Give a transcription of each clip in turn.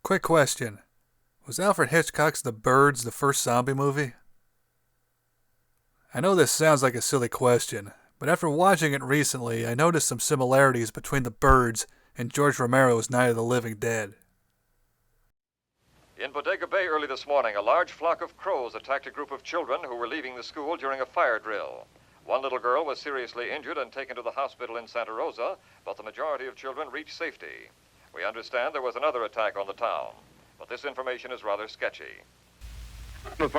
Quick question. Was Alfred Hitchcock's The Birds the first zombie movie? I know this sounds like a silly question, but after watching it recently, I noticed some similarities between The Birds and George Romero's Night of the Living Dead. In Bodega Bay early this morning, a large flock of crows attacked a group of children who were leaving the school during a fire drill. One little girl was seriously injured and taken to the hospital in Santa Rosa, but the majority of children reached safety. We understand there was another attack on the town, but this information is rather sketchy.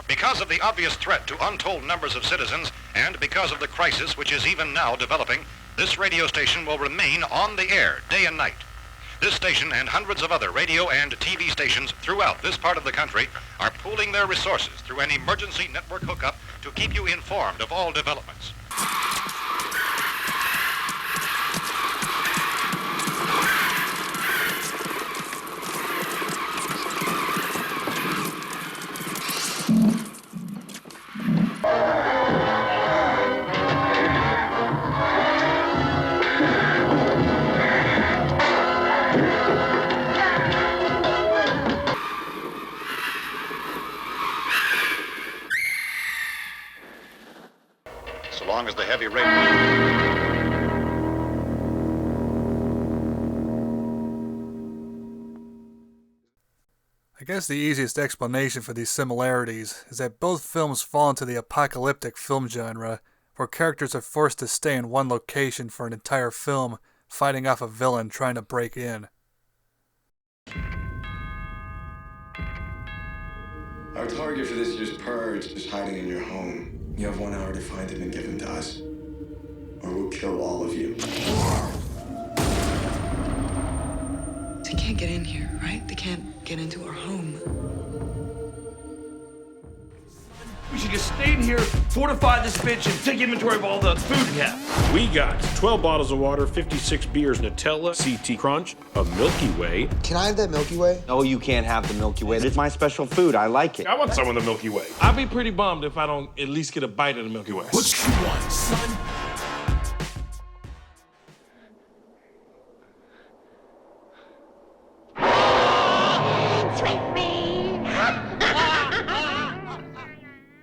Because of the obvious threat to untold numbers of citizens, and because of the crisis which is even now developing, this radio station will remain on the air day and night. This station and hundreds of other radio and TV stations throughout this part of the country are pooling their resources through an emergency network hookup to keep you informed of all developments. So long as the heavy rain... I guess the easiest explanation for these similarities is that both films fall into the apocalyptic film genre, where characters are forced to stay in one location for an entire film, fighting off a villain trying to break in. Our target for this year's Purge is hiding in your home. You have 1 hour to find him and give him to us, or we'll kill all of you. They can't get in here, right? They can't get into our home. We should just stay in here, fortify this bitch, and take inventory of all the food we have. We got 12 bottles of water, 56 beers, Nutella, CT Crunch, a Milky Way. Can I have that Milky Way? No, you can't have the Milky Way. It's my special food. I like it. I want some of the Milky Way. I'd be pretty bummed if I don't at least get a bite of the Milky Way. What you want, son?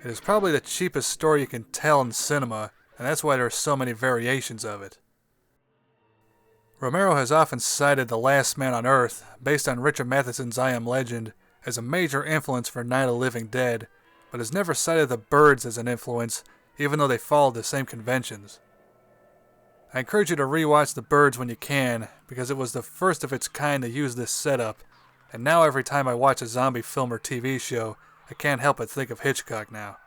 It is probably the cheapest story you can tell in cinema, and that's why there are so many variations of it. Romero has often cited The Last Man on Earth, based on Richard Matheson's I Am Legend, as a major influence for Night of the Living Dead, but has never cited The Birds as an influence, even though they followed the same conventions. I encourage you to rewatch The Birds when you can, because it was the first of its kind to use this setup, and now every time I watch a zombie film or TV show, I can't help but think of Hitchcock now.